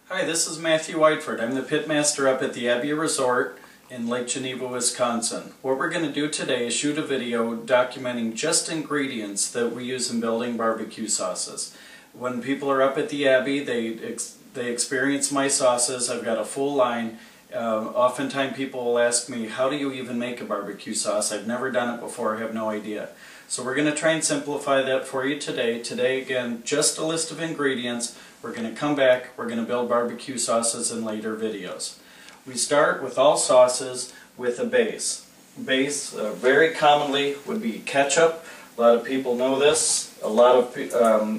Hi, this is Matthew Whiteford. I'm the pitmaster up at the Abbey Resort in Lake Geneva, Wisconsin. What we're going to do today is shoot a video documenting just ingredients that we use in building barbecue sauces. When people are up at the Abbey, they experience my sauces. I've got a full line. Oftentimes people will ask me, how do you even make a barbecue sauce? I've never done it before, I have no idea. So we're going to try and simplify that for you today. Today, again, just a list of ingredients. We're going to come back, we're going to build barbecue sauces in later videos. We start with all sauces with a base. Base, very commonly, would be ketchup. A lot of people know this. A lot of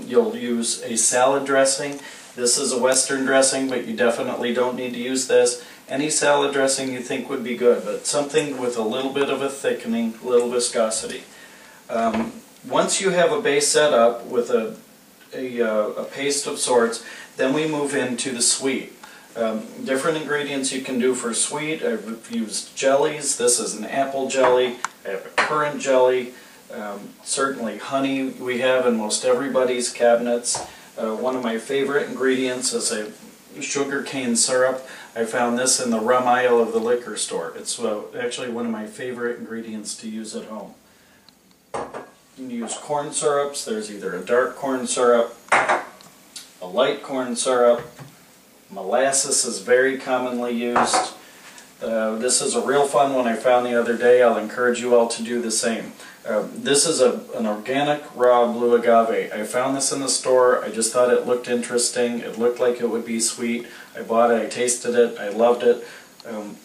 you'll use a salad dressing. This is a Western dressing, but you definitely don't need to use this. Any salad dressing you think would be good, but something with a little bit of a thickening, a little viscosity. Once you have a base set up with a paste of sorts, then we move into the sweet. Different ingredients you can do for sweet. I've used jellies. This is an apple jelly. I have a currant jelly. Certainly honey we have in most everybody's cabinets. One of my favorite ingredients is a sugar cane syrup. I found this in the rum aisle of the liquor store. It's actually one of my favorite ingredients to use at home. You can use corn syrups. There's either a dark corn syrup, a light corn syrup. Molasses is very commonly used. This is a real fun one I found the other day. I'll encourage you all to do the same. This is an organic raw blue agave. I found this in the store. I just thought it looked interesting. It looked like it would be sweet. I bought it, I tasted it, I loved it.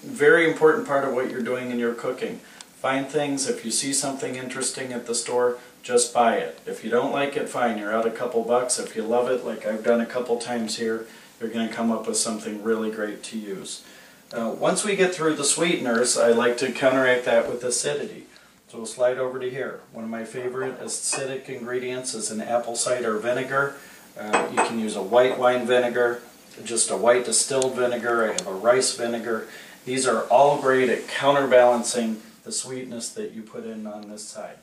Very important part of what you're doing in your cooking. Find things, if you see something interesting at the store, just buy it. If you don't like it, fine, you're out a couple bucks. If you love it, like I've done a couple times here, you're going to come up with something really great to use. Once we get through the sweeteners, I like to counteract that with acidity. So we'll slide over to here. One of my favorite acidic ingredients is an apple cider vinegar. You can use a white wine vinegar, just a white distilled vinegar. I have a rice vinegar. These are all great at counterbalancing the sweetness that you put in on this side.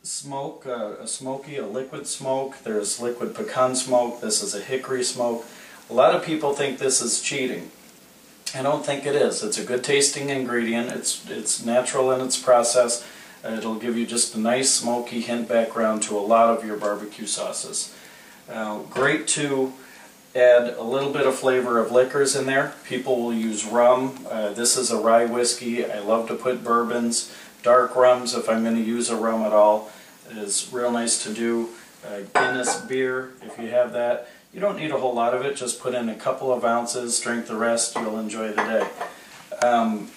Smoke, a liquid smoke. There's liquid pecan smoke. This is a hickory smoke. A lot of people think this is cheating. I don't think it is. It's a good tasting ingredient. It's natural in its process. It'll give you just a nice smoky hint background to a lot of your barbecue sauces. Great to add a little bit of flavor of liquors in there. People will use rum. This is a rye whiskey. I love to put bourbons, dark rums if I'm going to use a rum at all. It is real nice to do. Guinness beer, if you have that. You don't need a whole lot of it. Just put in a couple of ounces, drink the rest, you'll enjoy the day.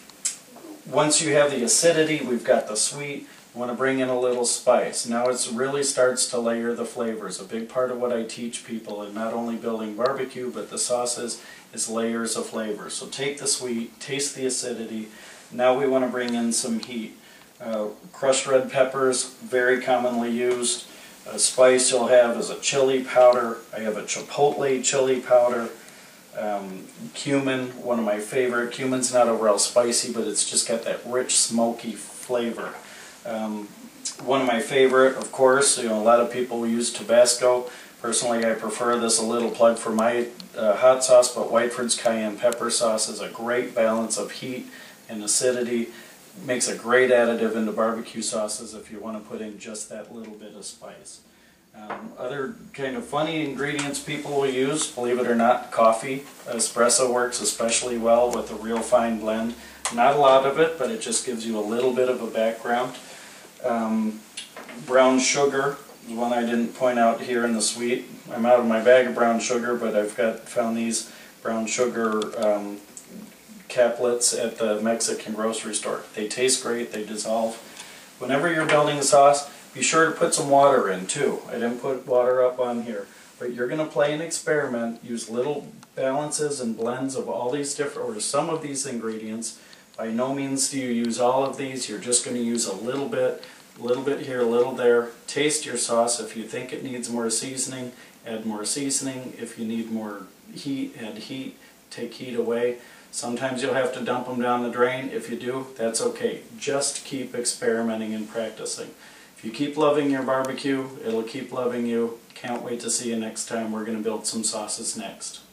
Once you have the acidity, we've got the sweet. You want to bring in a little spice. Now it really starts to layer the flavors. A big part of what I teach people in not only building barbecue but the sauces is layers of flavor. So take the sweet, taste the acidity. Now we want to bring in some heat. Crushed red peppers, very commonly used. A spice you'll have is a chili powder. I have a chipotle chili powder. Cumin, one of my favorite. Cumin's not overall spicy, but it's just got that rich, smoky flavor. One of my favorite, of course, a lot of people use Tabasco. Personally, I prefer this. A little plug for my hot sauce, but Whiteford's cayenne pepper sauce is a great balance of heat and acidity. Makes a great additive into barbecue sauces if you want to put in just that little bit of spice. Other kind of funny ingredients people will use, believe it or not, coffee. Espresso works especially well with a real fine blend. Not a lot of it, but it just gives you a little bit of a background. Brown sugar is one I didn't point out here in the sweet. I'm out of my bag of brown sugar, but I've found these brown sugar caplets at the Mexican grocery store. They taste great, they dissolve. Whenever you're building a sauce, be sure to put some water in too. I didn't put water up on here, but you're going to play an experiment, use little balances and blends of all these different, or some of these ingredients. By no means do you use all of these, you're just going to use a little bit here, a little there. Taste your sauce. If you think it needs more seasoning, add more seasoning. If you need more heat, add heat. Take heat away. Sometimes you'll have to dump them down the drain. If you do, that's okay. Just keep experimenting and practicing. If you keep loving your barbecue, it'll keep loving you. Can't wait to see you next time. We're going to build some sauces next.